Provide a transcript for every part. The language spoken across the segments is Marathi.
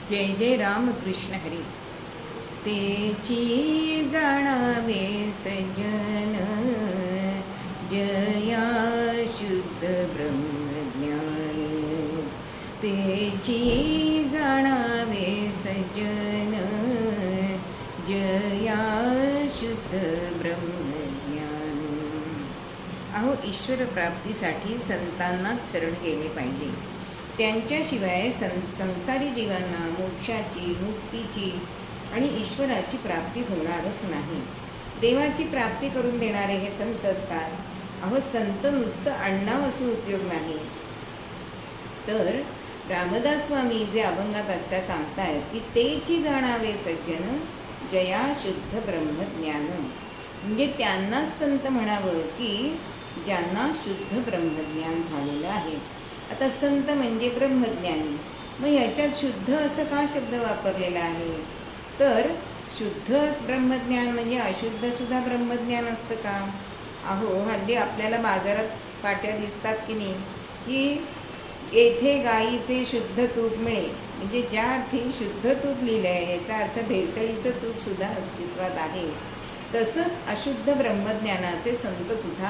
जय जय राम कृष्ण हरी। तेची जाणावे सज्जन, जया शुद्ध ब्रह्मज्ञान। तेची जाणावे सज्जन, जया शुद्ध ब्रह्मज्ञान। अहो, ईश्वर प्राप्तीसाठी संतांनाच शरण गेले पाहिजे। त्यांच्याशिवाय संसारी जीवांना मोक्षाची, मुक्तीची आणि ईश्वराची प्राप्ती होणारच नाही। देवाची प्राप्ती करून देणारे हे संत असतात। अहो, संत नुसतं आडनाव असून उपयोग नाही। तर रामदास स्वामी जे अभंगात आत्ता सांगतायत की तेची जाणावे सज्जन, जया शुद्ध ब्रह्मज्ञान, म्हणजे त्यांनाच संत म्हणावं की ज्यांना शुद्ध ब्रह्मज्ञान झालेलं आहे। आता संत म्हणजे ब्रह्मज्ञानी, मग ह्याच्यात शुद्ध असं का शब्द वापरलेला आहे? तर शुद्ध ब्रह्मज्ञान म्हणजे अशुद्ध सुद्धा ब्रह्मज्ञान असतं का? अहो, हल्ली आपल्याला बाजारात पाट्या दिसतात की नाही की येथे गाईचे शुद्ध तूप मिळेल, म्हणजे ज्या अर्थी शुद्ध तूप लिहिलं आहे याचा अर्थ भेसळीचं तूप सुद्धा अस्तित्वात आहे। तसंच अशुद्ध ब्रह्मज्ञानाचे संत सुद्धा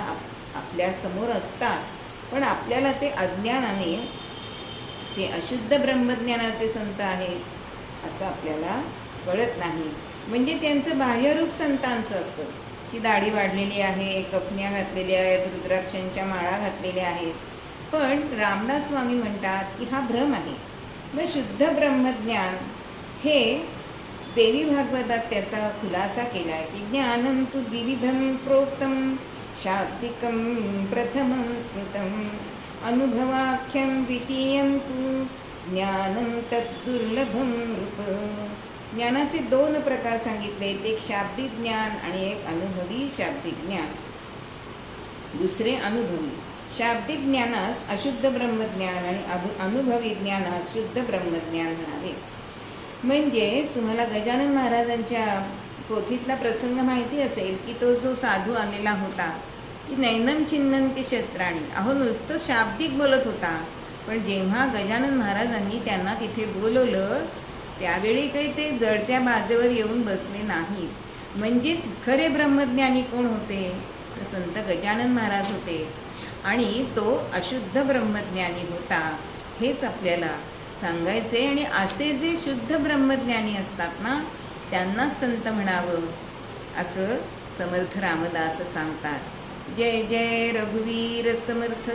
आपल्या समोर असतात, पण आपल्याला ते अज्ञानाने ते अशुद्ध ब्रह्मज्ञानाचे संत आहेत असं आपल्याला कळत नाही। म्हणजे त्यांचं बाह्यरूप संतांचं असतं की दाढी वाढलेली आहे, कपन्या घातलेल्या आहेत, रुद्राक्षांच्या माळा घातलेल्या आहेत, पण रामदास स्वामी म्हणतात की हा भ्रम आहे। मग शुद्ध ब्रह्मज्ञान हे देवी भागवतात त्याचा खुलासा केला की ज्ञानं तु द्विविधं प्रोक्तं, शाब्दिकं प्रथमं स्मृतं, अनुभवाख्यं द्वितीयं तु ज्ञानं तद्दुर्लभं रूप। ज्ञानाचे दोन प्रकार सांगितले, एक शाब्दिक ज्ञान आणि एक अनुभवी शाब्दिक ज्ञान। दुसरे अनुभवी शाब्दिक ज्ञानास अशुद्ध ब्रह्मज्ञान आणि अनुभवी ज्ञानास शुद्ध ब्रह्मज्ञान म्हणाले। म्हणजे तुम्हाला गजानन महाराजांच्या पोथीतला प्रसंग माहिती असेल की तो जो साधू आलेला होता की नैनम चिन्नंती शस्त्राणी, अहो नुसतं शाब्दिक बोलत होता, पण जेव्हा गजानन महाराजांनी त्यांना तिथे बोलवलं त्यावेळी काही ते जळत्या बाजेवर येऊन बसले नाहीत। म्हणजे खरे ब्रह्मज्ञानी कोण होते? तर संत गजानन महाराज होते, आणि तो अशुद्ध ब्रह्मज्ञानी होता हेच आपल्याला सांगायचे। आणि असे जे शुद्ध ब्रह्मज्ञानी असतात ना त्यांनाच संत म्हणावं असं समर्थ रामदास सांगतात। जय जय रघुवीर समर्थ।